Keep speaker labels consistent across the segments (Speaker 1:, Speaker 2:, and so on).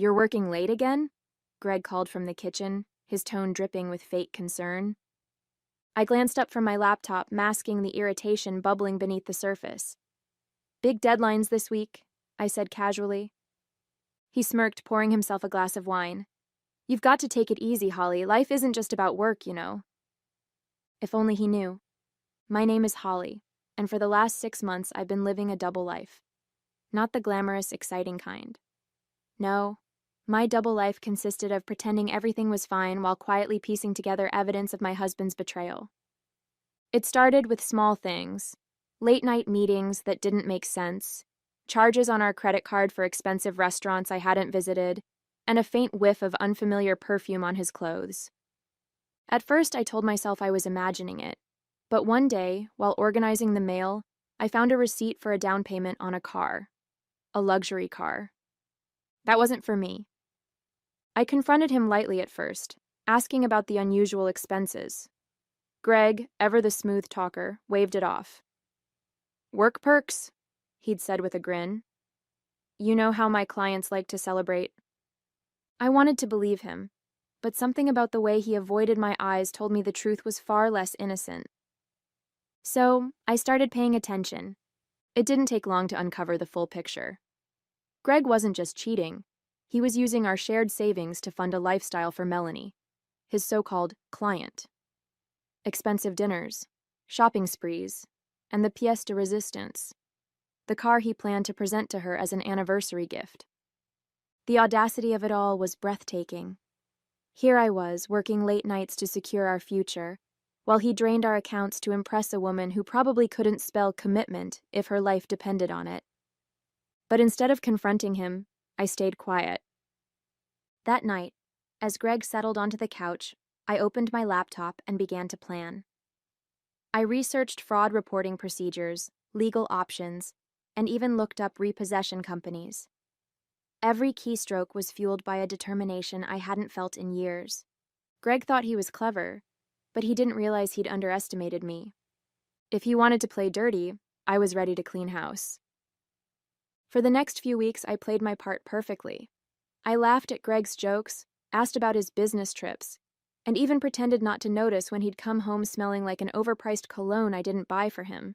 Speaker 1: "You're working late again?" Greg called from the kitchen, his tone dripping with fake concern. I glanced up from my laptop, masking the irritation bubbling beneath the surface. "Big deadlines this week," I said casually. He smirked, pouring himself a glass of wine. "You've got to take it easy, Holly. Life isn't just about work, you know." If only he knew. My name is Holly, and for the last 6 months I've been living a double life. Not the glamorous, exciting kind. No, my double life consisted of pretending everything was fine while quietly piecing together evidence of my husband's betrayal. It started with small things: late-night meetings that didn't make sense, charges on our credit card for expensive restaurants I hadn't visited, and a faint whiff of unfamiliar perfume on his clothes. At first, I told myself I was imagining it, but one day, while organizing the mail, I found a receipt for a down payment on a car. A luxury car. That wasn't for me. I confronted him lightly at first, asking about the unusual expenses. Greg, ever the smooth talker, waved it off. "Work perks," he'd said with a grin. "You know how my clients like to celebrate." I wanted to believe him, but something about the way he avoided my eyes told me the truth was far less innocent. So, I started paying attention. It didn't take long to uncover the full picture. Greg wasn't just cheating. He was using our shared savings to fund a lifestyle for Melanie, his so-called client. Expensive dinners, shopping sprees, and the pièce de résistance, the car he planned to present to her as an anniversary gift. The audacity of it all was breathtaking. Here I was, working late nights to secure our future, while he drained our accounts to impress a woman who probably couldn't spell commitment if her life depended on it. But instead of confronting him, I stayed quiet. That night, as Greg settled onto the couch, I opened my laptop and began to plan. I researched fraud reporting procedures, legal options, and even looked up repossession companies. Every keystroke was fueled by a determination I hadn't felt in years. Greg thought he was clever, but he didn't realize he'd underestimated me. If he wanted to play dirty, I was ready to clean house. For the next few weeks, I played my part perfectly. I laughed at Greg's jokes, asked about his business trips, and even pretended not to notice when he'd come home smelling like an overpriced cologne I didn't buy for him.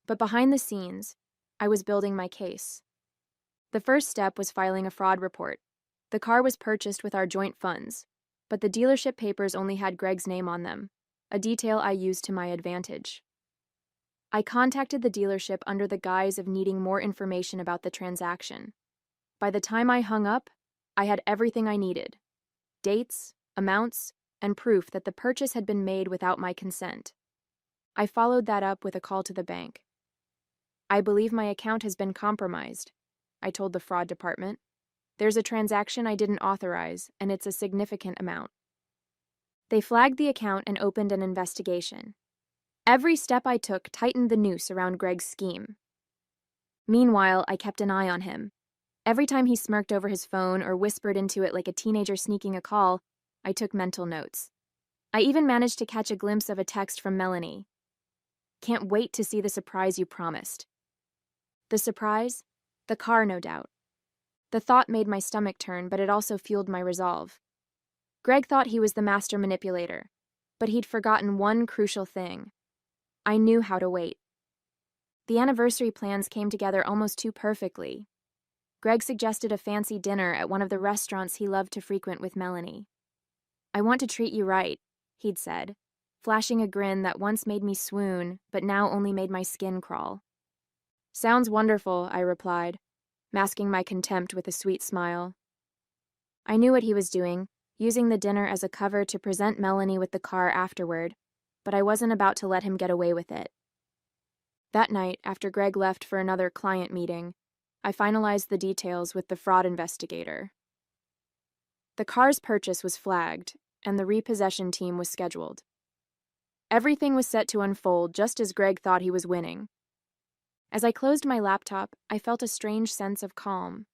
Speaker 1: But behind the scenes, I was building my case. The first step was filing a fraud report. The car was purchased with our joint funds, but the dealership papers only had Greg's name on them, a detail I used to my advantage. I contacted the dealership under the guise of needing more information about the transaction. By the time I hung up, I had everything I needed: dates, amounts, and proof that the purchase had been made without my consent. I followed that up with a call to the bank. "I believe my account has been compromised," I told the fraud department. "There's a transaction I didn't authorize, and it's a significant amount." They flagged the account and opened an investigation. Every step I took tightened the noose around Greg's scheme. Meanwhile, I kept an eye on him. Every time he smirked over his phone or whispered into it like a teenager sneaking a call, I took mental notes. I even managed to catch a glimpse of a text from Melanie. "Can't wait to see the surprise you promised." The surprise? The car, no doubt. The thought made my stomach turn, but it also fueled my resolve. Greg thought he was the master manipulator, but he'd forgotten one crucial thing. I knew how to wait. The anniversary plans came together almost too perfectly. Greg suggested a fancy dinner at one of the restaurants he loved to frequent with Melanie. "I want to treat you right," he'd said, flashing a grin that once made me swoon, but now only made my skin crawl. "Sounds wonderful," I replied, masking my contempt with a sweet smile. I knew what he was doing, using the dinner as a cover to present Melanie with the car afterward, but I wasn't about to let him get away with it. That night, after Greg left for another client meeting, I finalized the details with the fraud investigator. The car's purchase was flagged, and the repossession team was scheduled. Everything was set to unfold just as Greg thought he was winning. As I closed my laptop, I felt a strange sense of calm.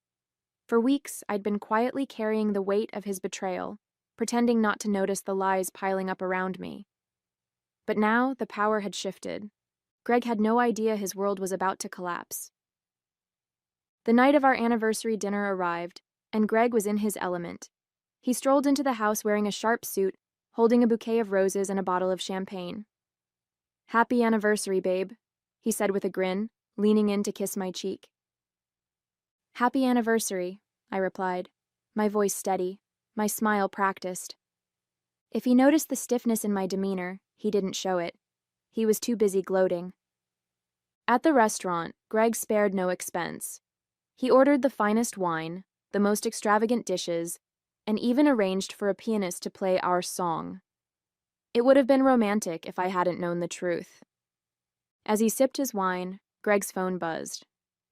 Speaker 1: For weeks, I'd been quietly carrying the weight of his betrayal, pretending not to notice the lies piling up around me. But now, the power had shifted. Greg had no idea his world was about to collapse. The night of our anniversary dinner arrived, and Greg was in his element. He strolled into the house wearing a sharp suit, holding a bouquet of roses and a bottle of champagne. "Happy anniversary, babe," he said with a grin, leaning in to kiss my cheek. "Happy anniversary," I replied, my voice steady, my smile practiced. If he noticed the stiffness in my demeanor, he didn't show it. He was too busy gloating. At the restaurant, Greg spared no expense. He ordered the finest wine, the most extravagant dishes, and even arranged for a pianist to play our song. It would have been romantic if I hadn't known the truth. As he sipped his wine, Greg's phone buzzed.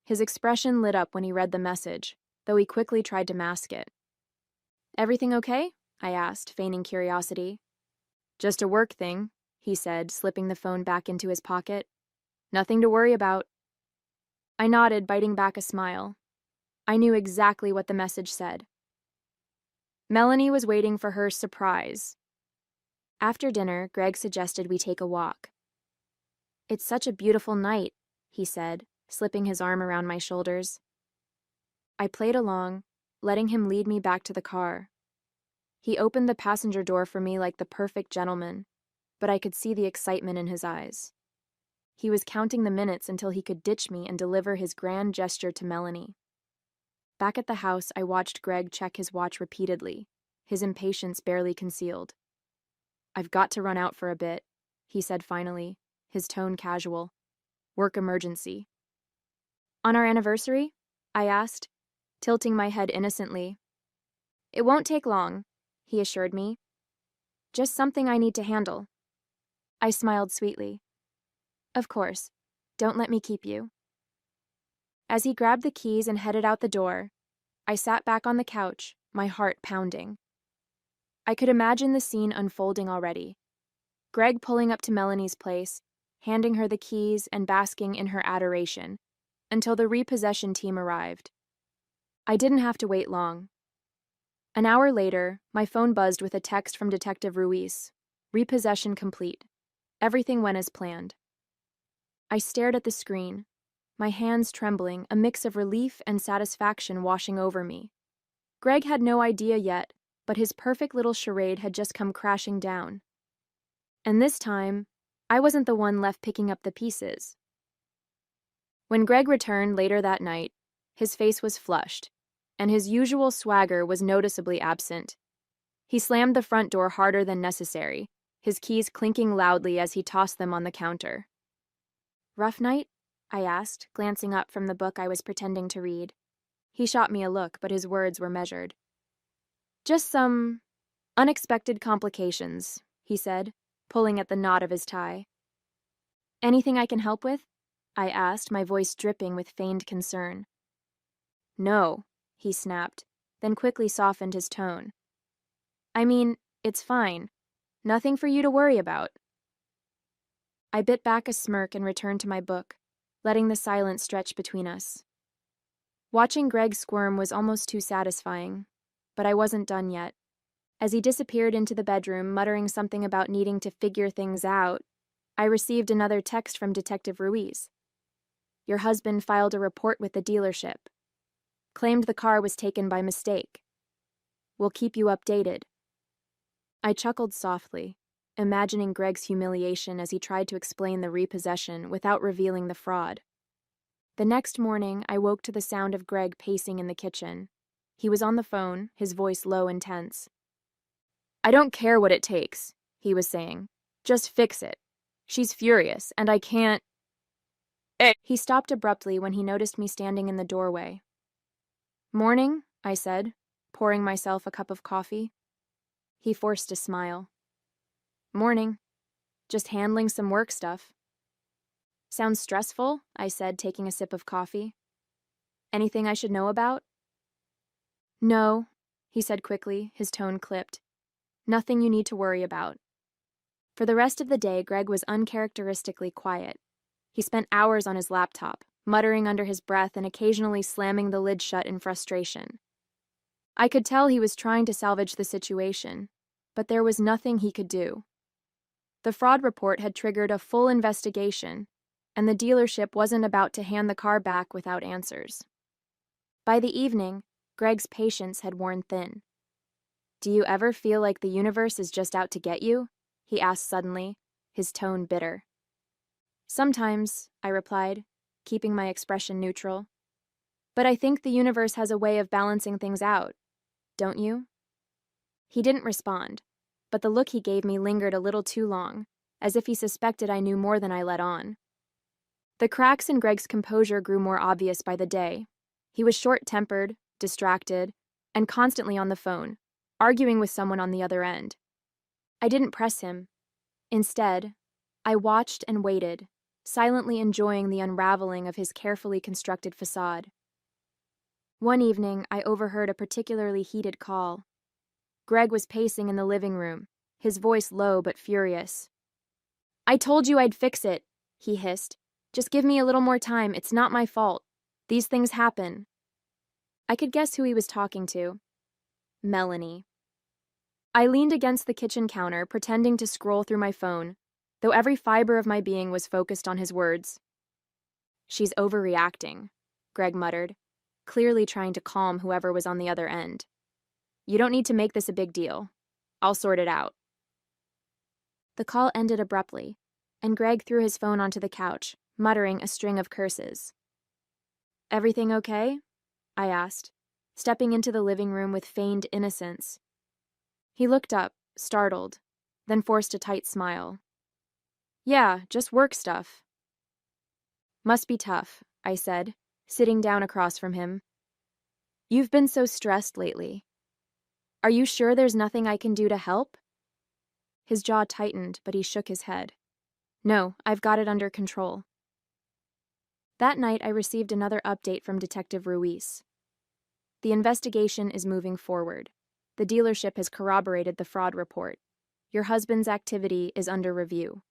Speaker 1: His expression lit up when he read the message, though he quickly tried to mask it. "Everything okay?" I asked, feigning curiosity. "Just a work thing," he said, slipping the phone back into his pocket. "Nothing to worry about." I nodded, biting back a smile. I knew exactly what the message said. Melanie was waiting for her surprise. After dinner, Greg suggested we take a walk. "It's such a beautiful night," he said, slipping his arm around my shoulders. I played along, letting him lead me back to the car. He opened the passenger door for me like the perfect gentleman, but I could see the excitement in his eyes. He was counting the minutes until he could ditch me and deliver his grand gesture to Melanie. Back at the house, I watched Greg check his watch repeatedly, his impatience barely concealed. "I've got to run out for a bit," he said finally, his tone casual. "Work emergency." "On our anniversary?" I asked, tilting my head innocently. "It won't take long," he assured me. "Just something I need to handle." I smiled sweetly. "Of course. Don't let me keep you." As he grabbed the keys and headed out the door, I sat back on the couch, my heart pounding. I could imagine the scene unfolding already. Greg pulling up to Melanie's place, handing her the keys and basking in her adoration, until the repossession team arrived. I didn't have to wait long. An hour later, my phone buzzed with a text from Detective Ruiz. "Repossession complete. Everything went as planned." I stared at the screen, my hands trembling, a mix of relief and satisfaction washing over me. Greg had no idea yet, but his perfect little charade had just come crashing down. And this time, I wasn't the one left picking up the pieces. When Greg returned later that night, his face was flushed, and his usual swagger was noticeably absent. He slammed the front door harder than necessary, his keys clinking loudly as he tossed them on the counter. "Rough night?" I asked, glancing up from the book I was pretending to read. He shot me a look, but his words were measured. "Just some unexpected complications," he said, pulling at the knot of his tie. "Anything I can help with?" I asked, my voice dripping with feigned concern. "No," he snapped, then quickly softened his tone. "I mean, it's fine. Nothing for you to worry about." I bit back a smirk and returned to my book, letting the silence stretch between us. Watching Greg squirm was almost too satisfying, but I wasn't done yet. As he disappeared into the bedroom, muttering something about needing to figure things out, I received another text from Detective Ruiz. "Your husband filed a report with the dealership. Claimed the car was taken by mistake. We'll keep you updated." I chuckled softly, imagining Greg's humiliation as he tried to explain the repossession without revealing the fraud. The next morning, I woke to the sound of Greg pacing in the kitchen. He was on the phone, his voice low and tense. "I don't care what it takes," he was saying. "Just fix it. She's furious, and I can't—" He stopped abruptly when he noticed me standing in the doorway. "Morning," I said, pouring myself a cup of coffee. He forced a smile. "Morning. Just handling some work stuff." "Sounds stressful," I said, taking a sip of coffee. "Anything I should know about?" "No," he said quickly, his tone clipped. "Nothing you need to worry about." For the rest of the day, Greg was uncharacteristically quiet. He spent hours on his laptop, muttering under his breath and occasionally slamming the lid shut in frustration. I could tell he was trying to salvage the situation, but there was nothing he could do. The fraud report had triggered a full investigation, and the dealership wasn't about to hand the car back without answers. By the evening, Greg's patience had worn thin. "Do you ever feel like the universe is just out to get you?" he asked suddenly, his tone bitter. "Sometimes," I replied, keeping my expression neutral. "But I think the universe has a way of balancing things out, don't you?" He didn't respond, but the look he gave me lingered a little too long, as if he suspected I knew more than I let on. The cracks in Greg's composure grew more obvious by the day. He was short-tempered, distracted, and constantly on the phone, arguing with someone on the other end. I didn't press him. Instead, I watched and waited, silently enjoying the unraveling of his carefully constructed facade. One evening, I overheard a particularly heated call. Greg was pacing in the living room, his voice low but furious. "I told you I'd fix it," he hissed. "Just give me a little more time. It's not my fault. These things happen." I could guess who he was talking to. Melanie. I leaned against the kitchen counter, pretending to scroll through my phone, though every fiber of my being was focused on his words. "She's overreacting," Greg muttered, clearly trying to calm whoever was on the other end. "You don't need to make this a big deal. I'll sort it out." The call ended abruptly, and Greg threw his phone onto the couch, muttering a string of curses. "Everything okay?" I asked, stepping into the living room with feigned innocence. He looked up, startled, then forced a tight smile. "Yeah, just work stuff." "Must be tough," I said, sitting down across from him. "You've been so stressed lately. Are you sure there's nothing I can do to help?" His jaw tightened, but he shook his head. "No, I've got it under control." That night, I received another update from Detective Ruiz. "The investigation is moving forward. The dealership has corroborated the fraud report. Your husband's activity is under review."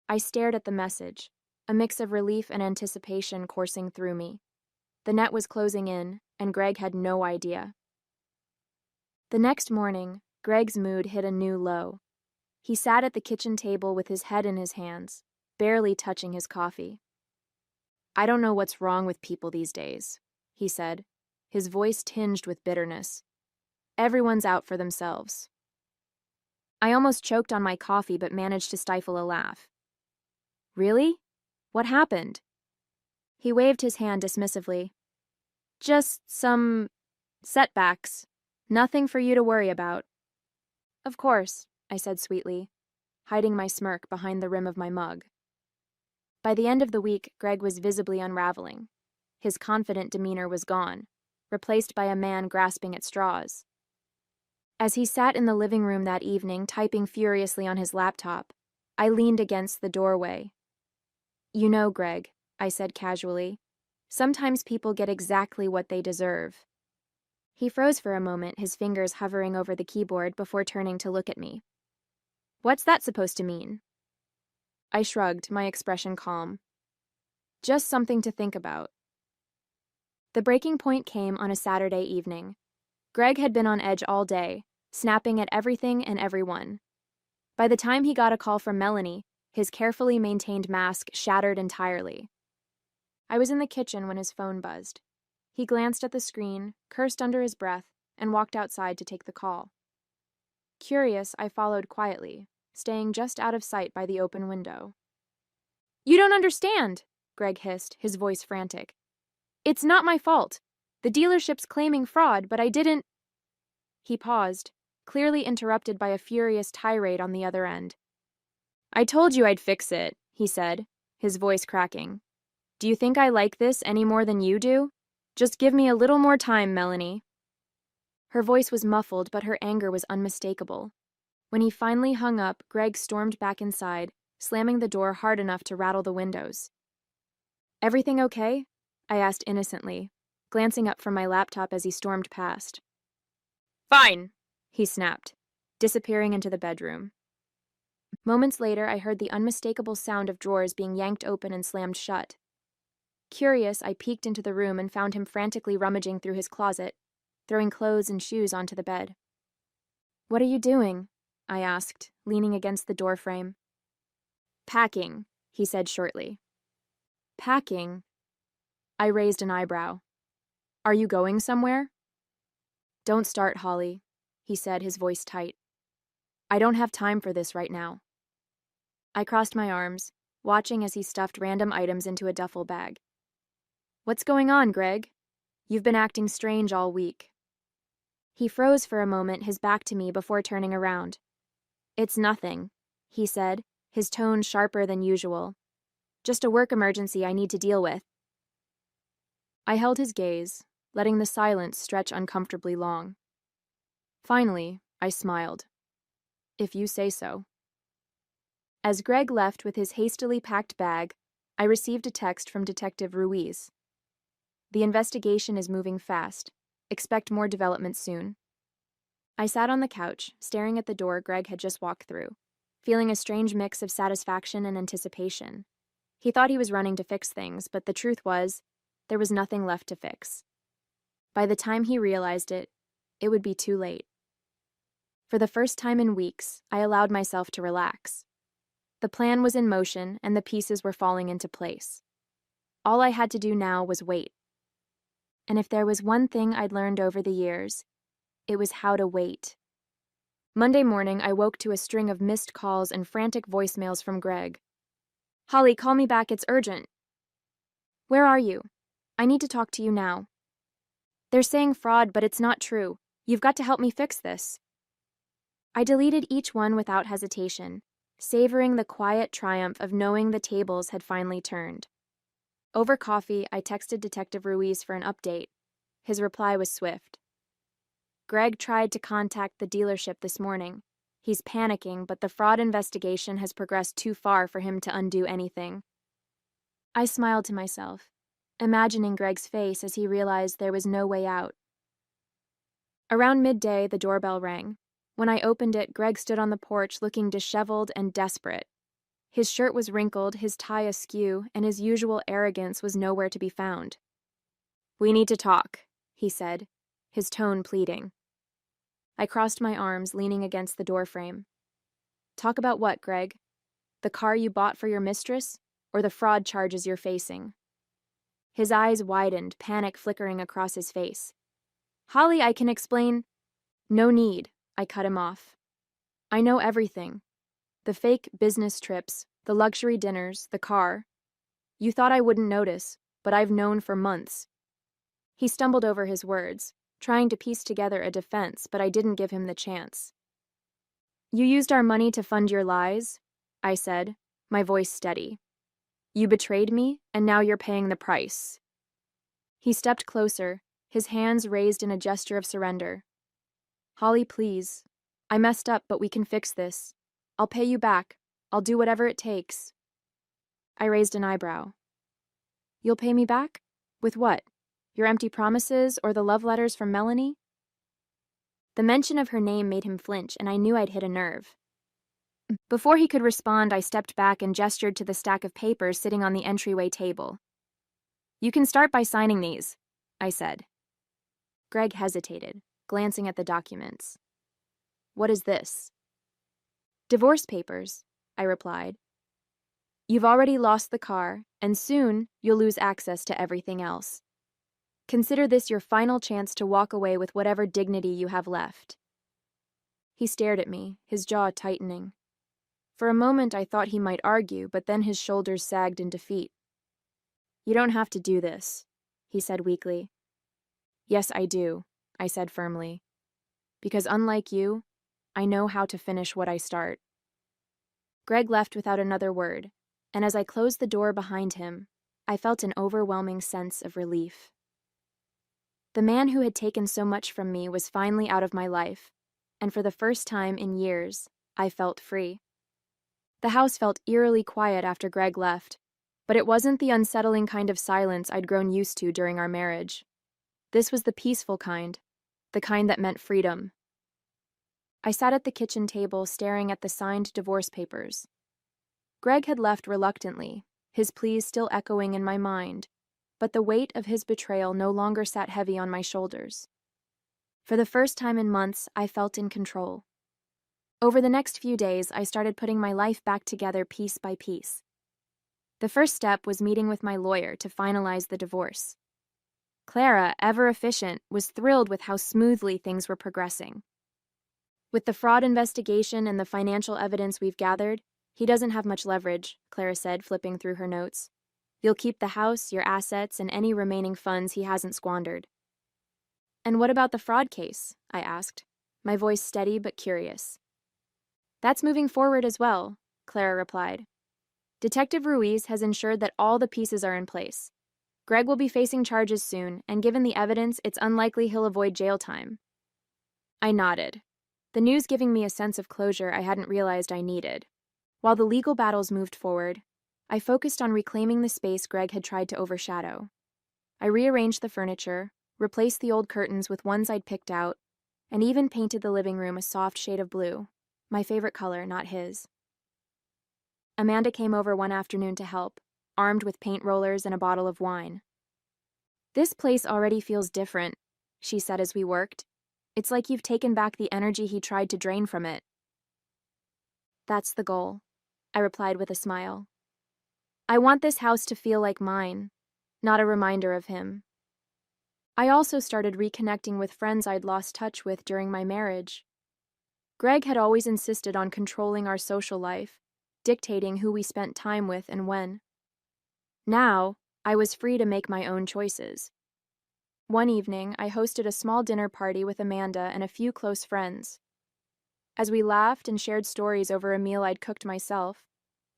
Speaker 1: I stared at the message, a mix of relief and anticipation coursing through me. The net was closing in, and Greg had no idea. The next morning, Greg's mood hit a new low. He sat at the kitchen table with his head in his hands, barely touching his coffee. "I don't know what's wrong with people these days," he said, his voice tinged with bitterness. "Everyone's out for themselves." I almost choked on my coffee but managed to stifle a laugh. "Really? What happened?" He waved his hand dismissively. "Just some setbacks. Nothing for you to worry about." "Of course," I said sweetly, hiding my smirk behind the rim of my mug. By the end of the week, Greg was visibly unraveling. His confident demeanor was gone, replaced by a man grasping at straws. As he sat in the living room that evening, typing furiously on his laptop, I leaned against the doorway. "You know, Greg," I said casually, "sometimes people get exactly what they deserve." He froze for a moment, his fingers hovering over the keyboard before turning to look at me. "What's that supposed to mean?" I shrugged, my expression calm. "Just something to think about." The breaking point came on a Saturday evening. Greg had been on edge all day, snapping at everything and everyone. By the time he got a call from Melanie, his carefully maintained mask shattered entirely. I was in the kitchen when his phone buzzed. He glanced at the screen, cursed under his breath, and walked outside to take the call. Curious, I followed quietly, staying just out of sight by the open window. "You don't understand," Greg hissed, his voice frantic. "It's not my fault. The dealership's claiming fraud, but I didn't—" He paused, clearly interrupted by a furious tirade on the other end. "I told you I'd fix it," he said, his voice cracking. "Do you think I like this any more than you do? Just give me a little more time, Melanie." Her voice was muffled, but her anger was unmistakable. When he finally hung up, Greg stormed back inside, slamming the door hard enough to rattle the windows. "Everything okay?" I asked innocently, glancing up from my laptop as he stormed past. "Fine," he snapped, disappearing into the bedroom. Moments later, I heard the unmistakable sound of drawers being yanked open and slammed shut. Curious, I peeked into the room and found him frantically rummaging through his closet, throwing clothes and shoes onto the bed. "What are you doing?" I asked, leaning against the doorframe. "Packing," he said shortly. "Packing?" I raised an eyebrow. "Are you going somewhere?" Don't start, Holly, he said, his voice tight. I don't have time for this right now. I crossed my arms, watching as he stuffed random items into a duffel bag. What's going on, Greg? You've been acting strange all week. He froze for a moment, his back to me, before turning around. It's nothing, he said, his tone sharper than usual. Just a work emergency I need to deal with. I held his gaze, letting the silence stretch uncomfortably long. Finally, I smiled. If you say so. As Greg left with his hastily packed bag, I received a text from Detective Ruiz. The investigation is moving fast. Expect more developments soon. I sat on the couch, staring at the door Greg had just walked through, feeling a strange mix of satisfaction and anticipation. He thought he was running to fix things, but the truth was, there was nothing left to fix. By the time he realized it, it would be too late. For the first time in weeks, I allowed myself to relax. The plan was in motion, and the pieces were falling into place. All I had to do now was wait. And if there was one thing I'd learned over the years, it was how to wait. Monday morning, I woke to a string of missed calls and frantic voicemails from Greg. Holly, call me back, it's urgent. Where are you? I need to talk to you now. They're saying fraud, but it's not true. You've got to help me fix this. I deleted each one without hesitation, savoring the quiet triumph of knowing the tables had finally turned. Over coffee, I texted Detective Ruiz for an update. His reply was swift. Greg tried to contact the dealership this morning. He's panicking, but the fraud investigation has progressed too far for him to undo anything. I smiled to myself, imagining Greg's face as he realized there was no way out. Around midday, the doorbell rang. When I opened it, Greg stood on the porch looking disheveled and desperate. His shirt was wrinkled, his tie askew, and his usual arrogance was nowhere to be found. We need to talk, he said, his tone pleading. I crossed my arms, leaning against the doorframe. Talk about what, Greg? The car you bought for your mistress, or the fraud charges you're facing? His eyes widened, panic flickering across his face. Holly, I can explain. No need, I cut him off. I know everything. The fake business trips, the luxury dinners, the car. You thought I wouldn't notice, but I've known for months. He stumbled over his words, trying to piece together a defense, but I didn't give him the chance. You used our money to fund your lies, I said, my voice steady. You betrayed me, and now you're paying the price. He stepped closer, his hands raised in a gesture of surrender. Holly, please. I messed up, but we can fix this. I'll pay you back. I'll do whatever it takes. I raised an eyebrow. You'll pay me back? With what? Your empty promises or the love letters from Melanie? The mention of her name made him flinch, and I knew I'd hit a nerve. Before he could respond, I stepped back and gestured to the stack of papers sitting on the entryway table. You can start by signing these, I said. Greg hesitated, glancing at the documents. What is this? Divorce papers, I replied. You've already lost the car, and soon you'll lose access to everything else. Consider this your final chance to walk away with whatever dignity you have left. He stared at me, his jaw tightening. For a moment I thought he might argue, but then his shoulders sagged in defeat. You don't have to do this, he said weakly. Yes, I do, I said firmly. Because unlike you, I know how to finish what I start. Greg left without another word, and as I closed the door behind him, I felt an overwhelming sense of relief. The man who had taken so much from me was finally out of my life, and for the first time in years, I felt free. The house felt eerily quiet after Greg left, but it wasn't the unsettling kind of silence I'd grown used to during our marriage. This was the peaceful kind, the kind that meant freedom. I sat at the kitchen table staring at the signed divorce papers. Greg had left reluctantly, his pleas still echoing in my mind, but the weight of his betrayal no longer sat heavy on my shoulders. For the first time in months, I felt in control. Over the next few days, I started putting my life back together piece by piece. The first step was meeting with my lawyer to finalize the divorce. Clara, ever efficient, was thrilled with how smoothly things were progressing. With the fraud investigation and the financial evidence we've gathered, he doesn't have much leverage, Clara said, flipping through her notes. You'll keep the house, your assets, and any remaining funds he hasn't squandered. And what about the fraud case? I asked, my voice steady but curious. That's moving forward as well, Clara replied. Detective Ruiz has ensured that all the pieces are in place. Greg will be facing charges soon, and given the evidence, it's unlikely he'll avoid jail time. I nodded, the news giving me a sense of closure I hadn't realized I needed. While the legal battles moved forward, I focused on reclaiming the space Greg had tried to overshadow. I rearranged the furniture, replaced the old curtains with ones I'd picked out, and even painted the living room a soft shade of blue, my favorite color, not his. Amanda came over one afternoon to help, armed with paint rollers and a bottle of wine. This place already feels different, she said as we worked. It's like you've taken back the energy he tried to drain from it. That's the goal, I replied with a smile. I want this house to feel like mine, not a reminder of him. I also started reconnecting with friends I'd lost touch with during my marriage. Greg had always insisted on controlling our social life, dictating who we spent time with and when. Now, I was free to make my own choices. One evening, I hosted a small dinner party with Amanda and a few close friends. As we laughed and shared stories over a meal I'd cooked myself,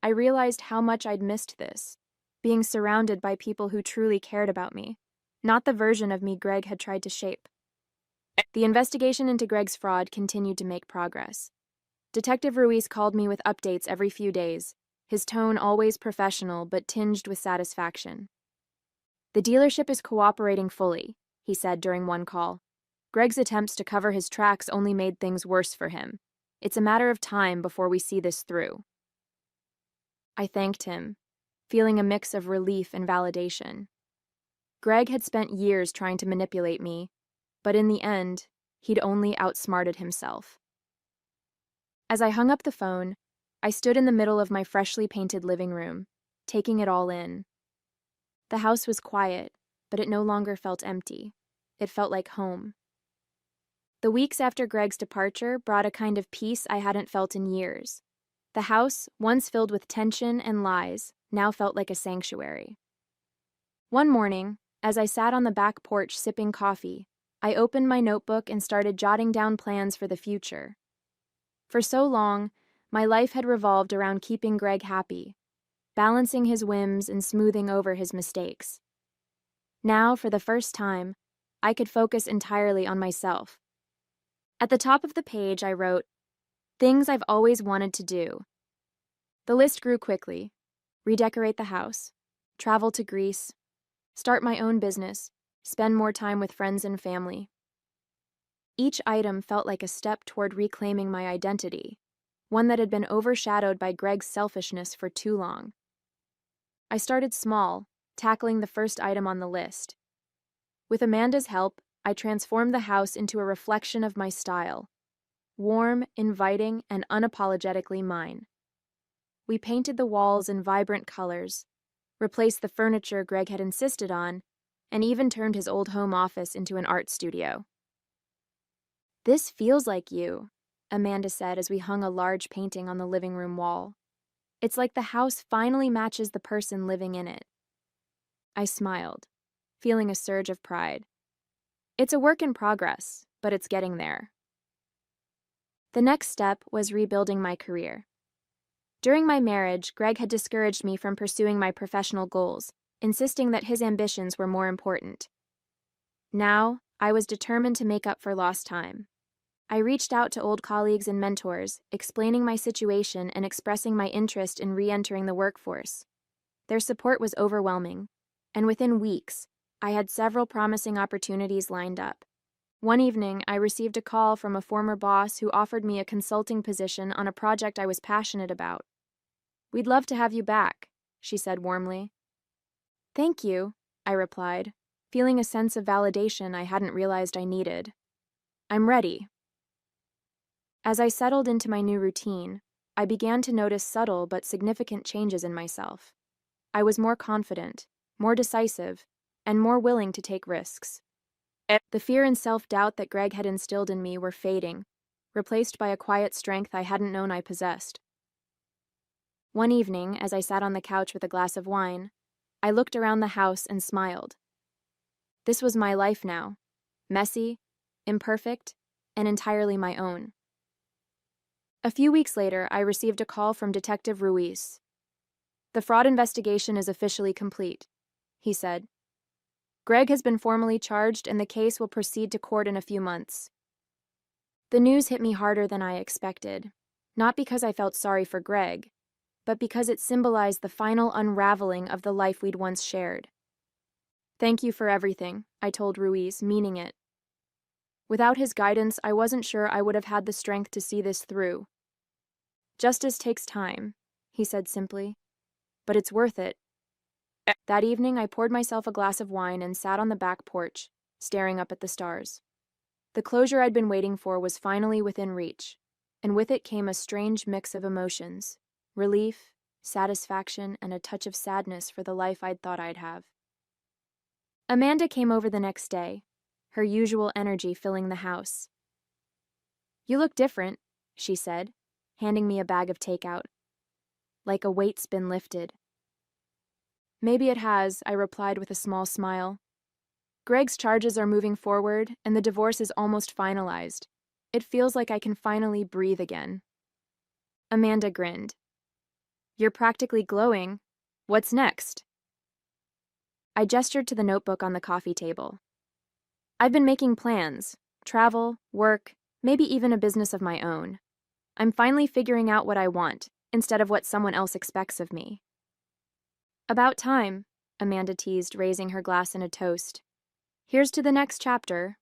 Speaker 1: I realized how much I'd missed this, being surrounded by people who truly cared about me, not the version of me Greg had tried to shape. The investigation into Greg's fraud continued to make progress. Detective Ruiz called me with updates every few days, his tone always professional but tinged with satisfaction. The dealership is cooperating fully, he said during one call. Greg's attempts to cover his tracks only made things worse for him. It's a matter of time before we see this through. I thanked him, feeling a mix of relief and validation. Greg had spent years trying to manipulate me, but in the end, he'd only outsmarted himself. As I hung up the phone, I stood in the middle of my freshly painted living room, taking it all in. The house was quiet, but it no longer felt empty. It felt like home. The weeks after Greg's departure brought a kind of peace I hadn't felt in years. The house, once filled with tension and lies, now felt like a sanctuary. One morning, as I sat on the back porch sipping coffee, I opened my notebook and started jotting down plans for the future. For so long, my life had revolved around keeping Greg happy, balancing his whims and smoothing over his mistakes. Now, for the first time, I could focus entirely on myself. At the top of the page, I wrote, "Things I've always wanted to do." The list grew quickly. Redecorate the house, travel to Greece, start my own business, spend more time with friends and family. Each item felt like a step toward reclaiming my identity, one that had been overshadowed by Greg's selfishness for too long. I started small, tackling the first item on the list. With Amanda's help, I transformed the house into a reflection of my style, warm, inviting, and unapologetically mine. We painted the walls in vibrant colors, replaced the furniture Greg had insisted on, and even turned his old home office into an art studio. "This feels like you," Amanda said as we hung a large painting on the living room wall. "It's like the house finally matches the person living in it." I smiled, feeling a surge of pride. It's a work in progress, but it's getting there. The next step was rebuilding my career. During my marriage, Greg had discouraged me from pursuing my professional goals, insisting that his ambitions were more important. Now, I was determined to make up for lost time. I reached out to old colleagues and mentors, explaining my situation and expressing my interest in re-entering the workforce. Their support was overwhelming, and within weeks, I had several promising opportunities lined up. One evening, I received a call from a former boss who offered me a consulting position on a project I was passionate about. "We'd love to have you back," she said warmly. "Thank you," I replied, feeling a sense of validation I hadn't realized I needed. "I'm ready." As I settled into my new routine, I began to notice subtle but significant changes in myself. I was more confident, more decisive, and more willing to take risks. The fear and self-doubt that Greg had instilled in me were fading, replaced by a quiet strength I hadn't known I possessed. One evening, as I sat on the couch with a glass of wine, I looked around the house and smiled. This was my life now, messy, imperfect, and entirely my own. A few weeks later, I received a call from Detective Ruiz. "The fraud investigation is officially complete," he said. "Greg has been formally charged and the case will proceed to court in a few months." The news hit me harder than I expected, not because I felt sorry for Greg, but because it symbolized the final unraveling of the life we'd once shared. "Thank you for everything," I told Ruiz, meaning it. Without his guidance, I wasn't sure I would have had the strength to see this through. "Justice takes time," he said simply, "but it's worth it." That evening, I poured myself a glass of wine and sat on the back porch, staring up at the stars. The closure I'd been waiting for was finally within reach, and with it came a strange mix of emotions: relief, satisfaction, and a touch of sadness for the life I'd thought I'd have. Amanda came over the next day, her usual energy filling the house. "You look different," she said, handing me a bag of takeout. "Like a weight's been lifted." "Maybe it has," I replied with a small smile. "Greg's charges are moving forward, and the divorce is almost finalized. It feels like I can finally breathe again." Amanda grinned. "You're practically glowing. What's next?" I gestured to the notebook on the coffee table. "I've been making plans: travel, work, maybe even a business of my own. I'm finally figuring out what I want, instead of what someone else expects of me." "About time," Amanda teased, raising her glass in a toast. "Here's to the next chapter."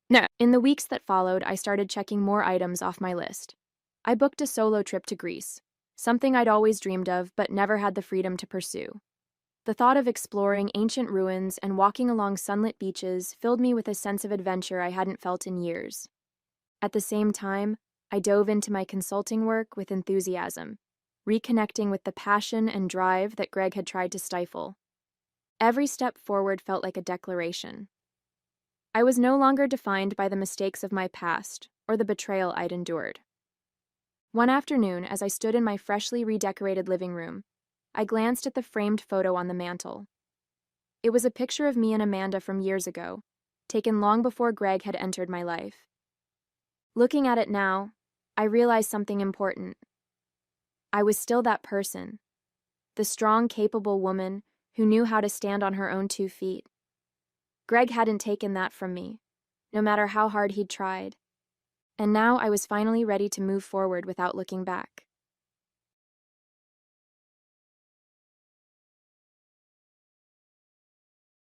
Speaker 1: No. In the weeks that followed, I started checking more items off my list. I booked a solo trip to Greece, something I'd always dreamed of but never had the freedom to pursue. The thought of exploring ancient ruins and walking along sunlit beaches filled me with a sense of adventure I hadn't felt in years. At the same time, I dove into my consulting work with enthusiasm, reconnecting with the passion and drive that Greg had tried to stifle. Every step forward felt like a declaration. I was no longer defined by the mistakes of my past or the betrayal I'd endured. One afternoon, as I stood in my freshly redecorated living room, I glanced at the framed photo on the mantel. It was a picture of me and Amanda from years ago, taken long before Greg had entered my life. Looking at it now, I realized something important. I was still that person, the strong, capable woman who knew how to stand on her own 2 feet. Greg hadn't taken that from me, no matter how hard he'd tried. And now I was finally ready to move forward without looking back.